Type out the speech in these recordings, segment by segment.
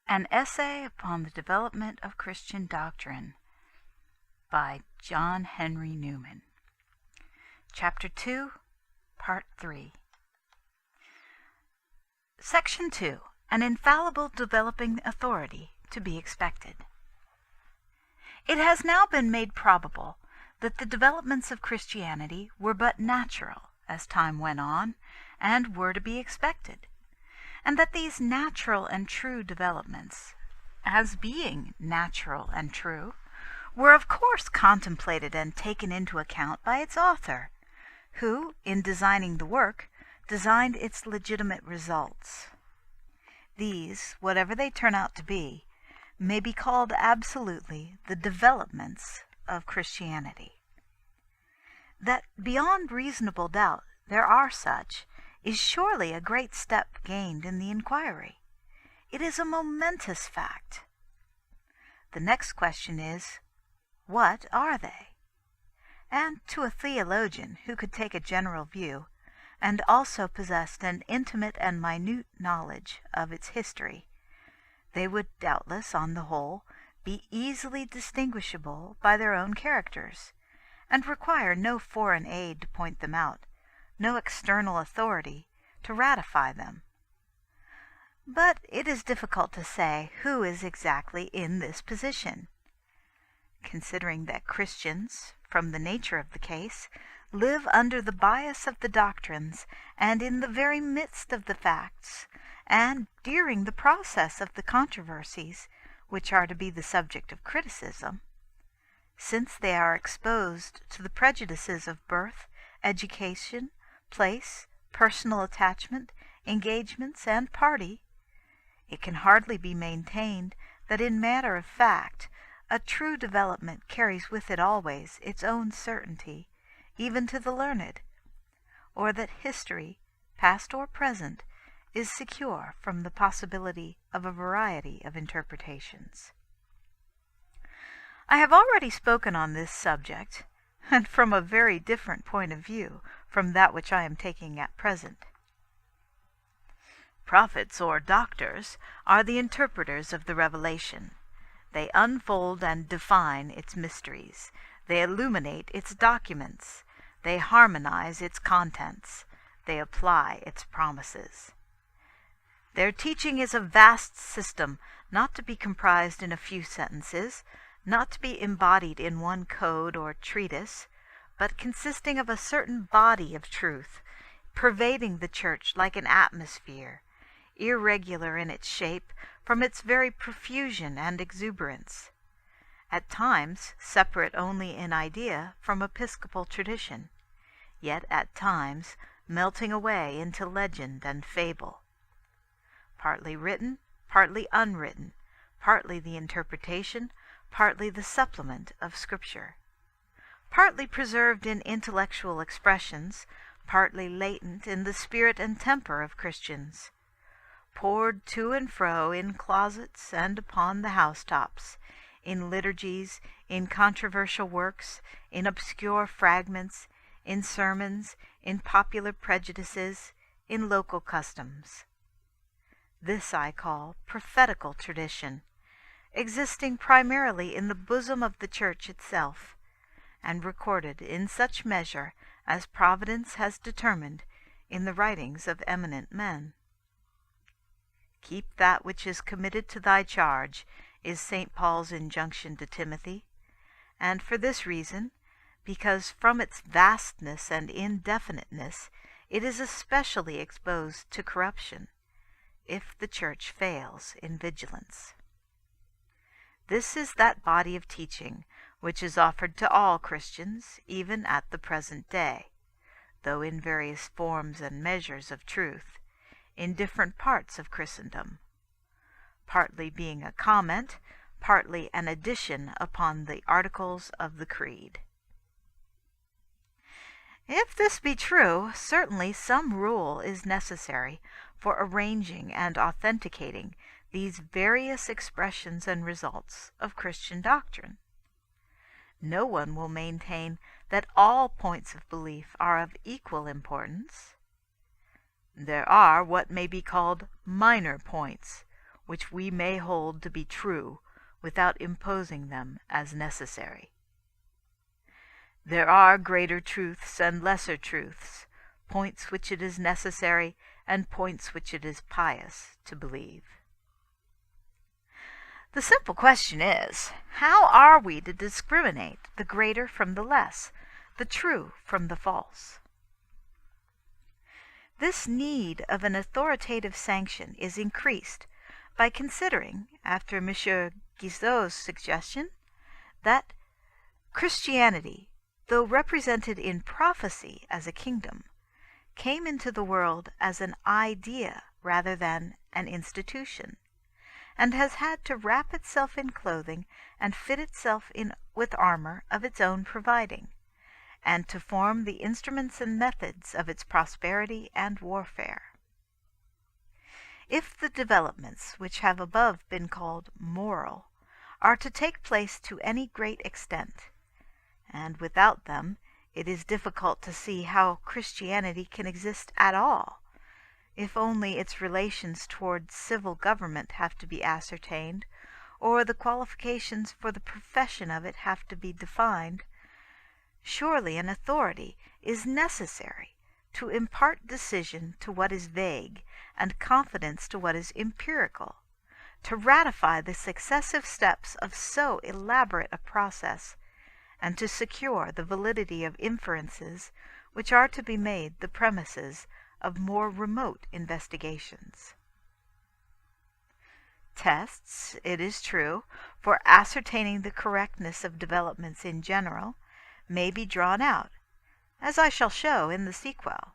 An Essay upon the Development of Christian Doctrine by John Henry Newman. Chapter 2, Part 3. Section 2. An infallible developing authority to be expected. It has now been made probable that the developments of Christianity were but natural as time went on, and were to be expected, and that these natural and true developments, as being natural and true, were of course contemplated and taken into account by its author, who, in designing the work, designed its legitimate results. These, whatever they turn out to be, may be called absolutely the developments of Christianity. That beyond reasonable doubt there are such is surely a great step gained in the inquiry. It is a momentous fact. The next question is, what are they? And to a theologian who could take a general view, and also possessed an intimate and minute knowledge of its history, they would doubtless, on the whole, be easily distinguishable by their own characters, and require no foreign aid to point them out, no external authority to ratify them. But it is difficult to say who is exactly in this position. Considering that Christians, from the nature of the case, live under the bias of the doctrines and in the very midst of the facts, and during the process of the controversies which are to be the subject of criticism, since they are exposed to the prejudices of birth, education, place, personal attachment, engagements, and party, it can hardly be maintained that in matter of fact a true development carries with it always its own certainty, even to the learned, or that history, past or present, is secure from the possibility of a variety of interpretations. I have already spoken on this subject, and from a very different point of view from that which I am taking at present. Prophets or doctors are the interpreters of the revelation. They unfold and define its mysteries. They illuminate its documents. They harmonize its contents. They apply its promises. Their teaching is a vast system, not to be comprised in a few sentences, not to be embodied in one code or treatise, but consisting of a certain body of truth, pervading the Church like an atmosphere, irregular in its shape from its very profusion and exuberance, at times separate only in idea from episcopal tradition, yet at times melting away into legend and fable, partly written, partly unwritten, partly the interpretation, partly the supplement of Scripture, partly preserved in intellectual expressions, partly latent in the spirit and temper of Christians, poured to and fro in closets and upon the housetops, in liturgies, in controversial works, in obscure fragments, in sermons, in popular prejudices, in local customs. This I call prophetical tradition, existing primarily in the bosom of the Church itself, and recorded in such measure as Providence has determined in the writings of eminent men. Keep that which is committed to thy charge, is St. Paul's injunction to Timothy, and for this reason, because from its vastness and indefiniteness it is especially exposed to corruption, if the Church fails in vigilance. This is that body of teaching which is offered to all Christians, even at the present day, though in various forms and measures of truth, in different parts of Christendom, partly being a comment, partly an addition upon the articles of the Creed. If this be true, certainly some rule is necessary for arranging and authenticating these various expressions and results of Christian doctrine. No one will maintain that all points of belief are of equal importance. There are what may be called minor points, which we may hold to be true without imposing them as necessary. There are greater truths and lesser truths, points which it is necessary and points which it is pious to believe. The simple question is, how are we to discriminate the greater from the less, the true from the false? This need of an authoritative sanction is increased by considering, after M. Guizot's suggestion, that Christianity, though represented in prophecy as a kingdom, came into the world as an idea rather than an institution, and has had to wrap itself in clothing and fit itself in with armor of its own providing, and to form the instruments and methods of its prosperity and warfare. If the developments which have above been called moral are to take place to any great extent, and without them it is difficult to see how Christianity can exist at all, if only its relations toward civil government have to be ascertained, or the qualifications for the profession of it have to be defined, surely an authority is necessary to impart decision to what is vague and confidence to what is empirical, to ratify the successive steps of so elaborate a process, and to secure the validity of inferences which are to be made the premises of more remote investigations. Tests, it is true, for ascertaining the correctness of developments in general may be drawn out, as I shall show in the sequel,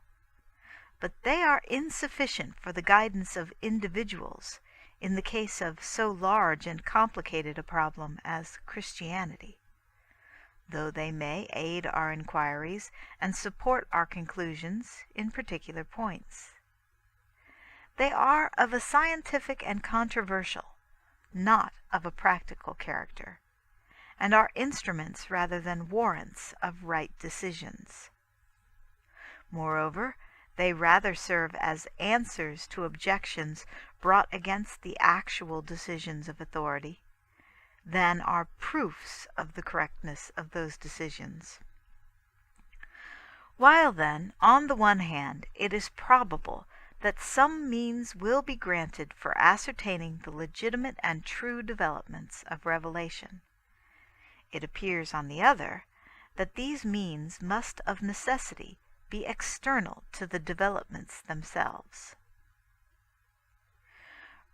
but they are insufficient for the guidance of individuals in the case of so large and complicated a problem as Christianity, though they may aid our inquiries and support our conclusions in particular points. They are of a scientific and controversial, not of a practical character, and are instruments rather than warrants of right decisions. Moreover, they rather serve as answers to objections brought against the actual decisions of authority than are proofs of the correctness of those decisions. While then, on the one hand, it is probable that some means will be granted for ascertaining the legitimate and true developments of revelation, it appears, on the other, that these means must of necessity be external to the developments themselves.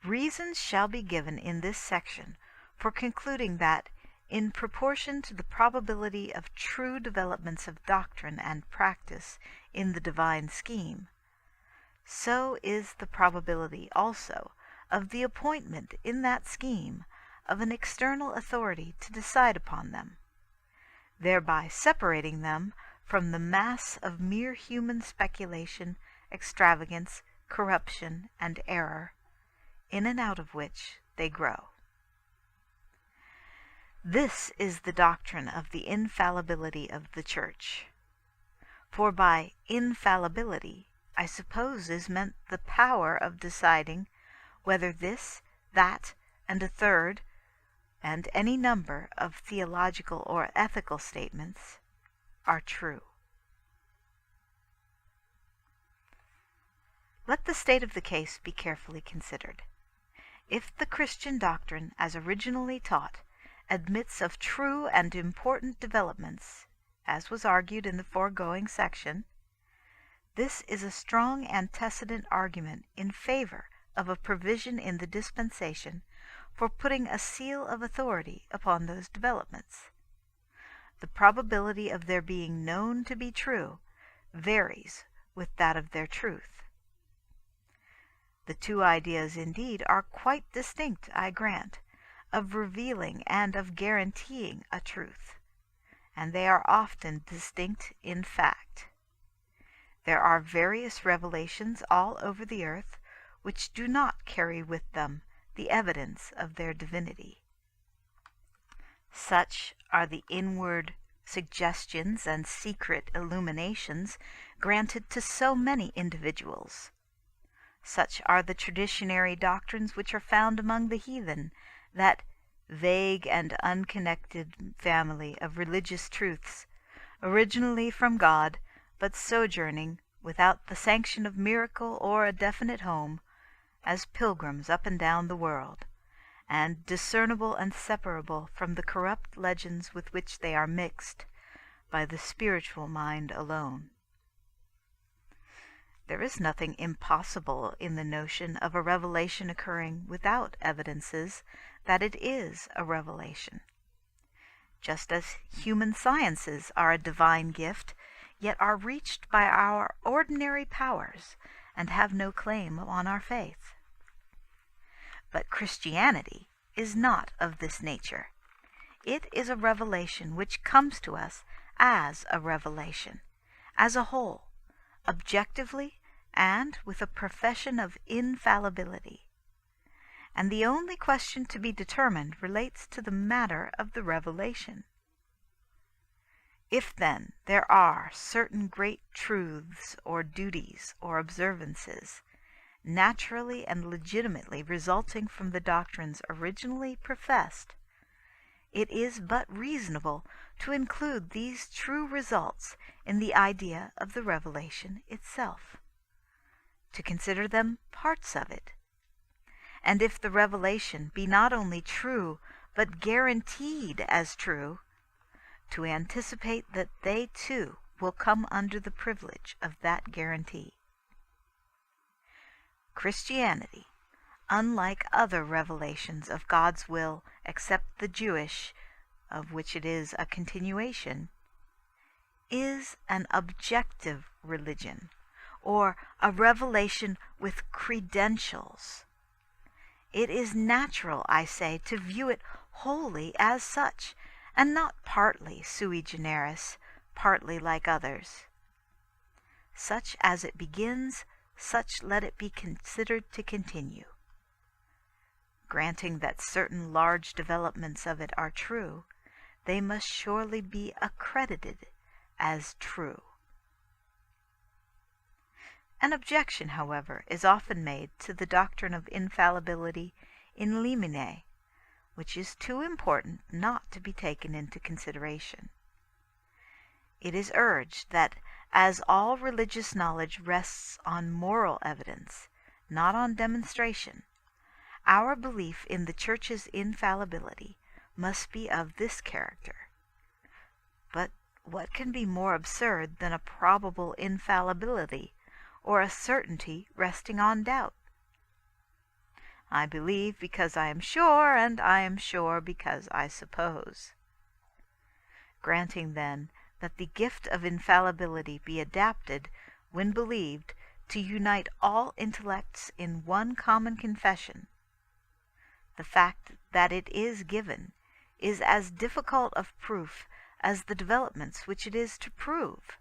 Reasons shall be given in this section for concluding that, in proportion to the probability of true developments of doctrine and practice in the divine scheme, so is the probability also of the appointment in that scheme of an external authority to decide upon them, thereby separating them from the mass of mere human speculation, extravagance, corruption, and error, in and out of which they grow. This is the doctrine of the infallibility of the Church. For by infallibility, I suppose is meant the power of deciding whether this, that, and a third, and any number of theological or ethical statements are true. Let the state of the case be carefully considered. If the Christian doctrine, as originally taught, admits of true and important developments, as was argued in the foregoing section, this is a strong antecedent argument in favor of a provision in the dispensation for putting a seal of authority upon those developments. The probability of their being known to be true varies with that of their truth. The two ideas, indeed, are quite distinct, I grant, of revealing and of guaranteeing a truth, and they are often distinct in fact. There are various revelations all over the earth which do not carry with them the evidence of their divinity. Such are the inward suggestions and secret illuminations granted to so many individuals. Such are the traditionary doctrines which are found among the heathen, that vague and unconnected family of religious truths, originally from God, but sojourning, without the sanction of miracle or a definite home, as pilgrims up and down the world, and discernible and separable from the corrupt legends with which they are mixed by the spiritual mind alone. There is nothing impossible in the notion of a revelation occurring without evidences that it is a revelation. Just as human sciences are a divine gift, yet are reached by our ordinary powers and have no claim on our faith. But Christianity is not of this nature. It is a revelation which comes to us as a revelation, as a whole, objectively and with a profession of infallibility. And the only question to be determined relates to the matter of the revelation. If, then, there are certain great truths or duties or observances, naturally and legitimately resulting from the doctrines originally professed, it is but reasonable to include these true results in the idea of the revelation itself, to consider them parts of it. And if the revelation be not only true, but guaranteed as true, to anticipate that they too will come under the privilege of that guarantee. Christianity, unlike other revelations of God's will except the Jewish, of which it is a continuation, is an objective religion, or a revelation with credentials. It is natural, I say, to view it wholly as such, and not partly sui generis, partly like others. Such as it begins, such let it be considered to continue. Granting that certain large developments of it are true, they must surely be accredited as true. An objection, however, is often made to the doctrine of infallibility in limine, which is too important not to be taken into consideration. It is urged that, as all religious knowledge rests on moral evidence, not on demonstration, our belief in the Church's infallibility must be of this character. But what can be more absurd than a probable infallibility, or a certainty resting on doubt? I believe because I am sure, and I am sure because I suppose. Granting, then, that the gift of infallibility be adapted, when believed, to unite all intellects in one common confession, the fact that it is given is as difficult of proof as the developments which it is to prove,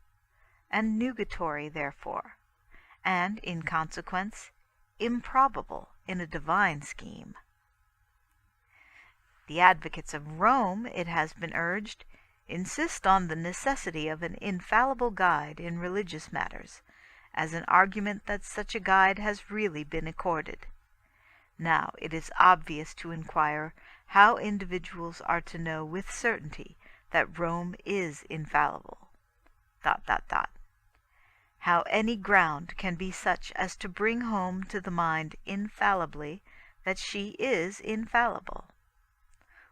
and nugatory therefore, and, in consequence, improbable in a divine scheme. The advocates of Rome, it has been urged, insist on the necessity of an infallible guide in religious matters, as an argument that such a guide has really been accorded. Now it is obvious to inquire how individuals are to know with certainty that Rome is infallible. ... How any ground can be such as to bring home to the mind infallibly that she is infallible?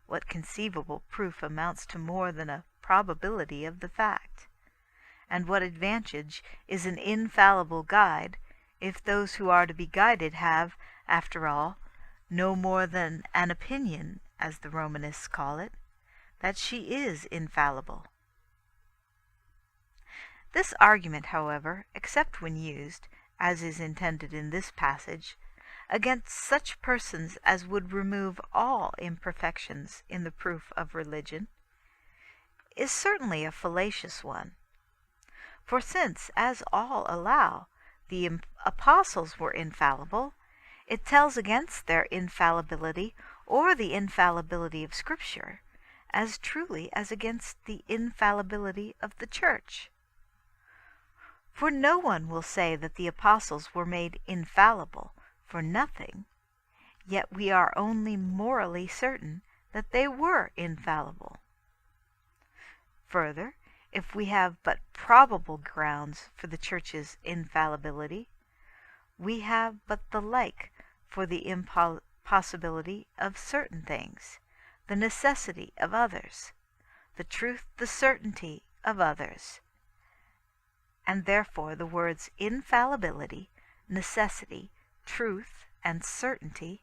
What conceivable proof amounts to more than a probability of the fact? And what advantage is an infallible guide, if those who are to be guided have, after all, no more than an opinion, as the Romanists call it, that she is infallible? This argument, however, except when used, as is intended in this passage, against such persons as would remove all imperfections in the proof of religion, is certainly a fallacious one. For since, as all allow, the apostles were infallible, it tells against their infallibility or the infallibility of Scripture as truly as against the infallibility of the Church. For no one will say that the apostles were made infallible for nothing, yet we are only morally certain that they were infallible. Further, if we have but probable grounds for the Church's infallibility, we have but the like for the impossibility of certain things, the necessity of others, the truth, the certainty of others. And therefore the words infallibility, necessity, truth, and certainty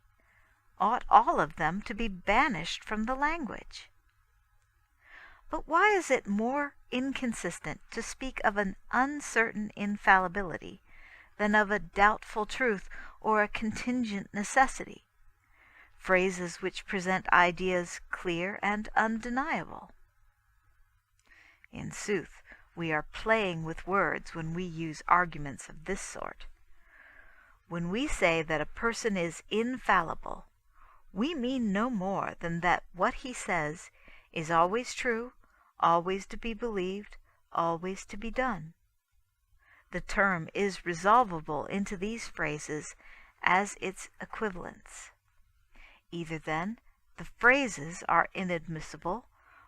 ought all of them to be banished from the language. But why is it more inconsistent to speak of an uncertain infallibility than of a doubtful truth or a contingent necessity, phrases which present ideas clear and undeniable? In sooth, we are playing with words when we use arguments of this sort. When we say that a person is infallible, we mean no more than that what he says is always true, always to be believed, always to be done. The term is resolvable into these phrases as its equivalents. Either then the phrases are inadmissible,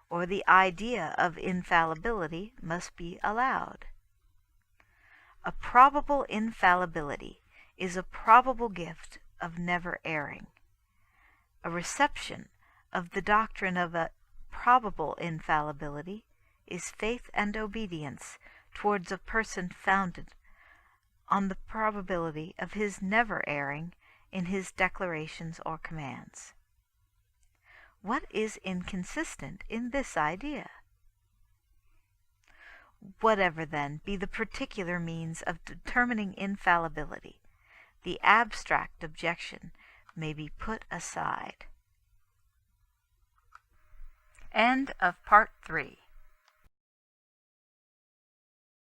or the idea of infallibility must be allowed. A probable infallibility is a probable gift of never erring. A reception of the doctrine of a probable infallibility is faith and obedience towards a person founded on the probability of his never erring in his declarations or commands. What is inconsistent in this idea? Whatever, then, be the particular means of determining infallibility, the abstract objection may be put aside. End of Part 3.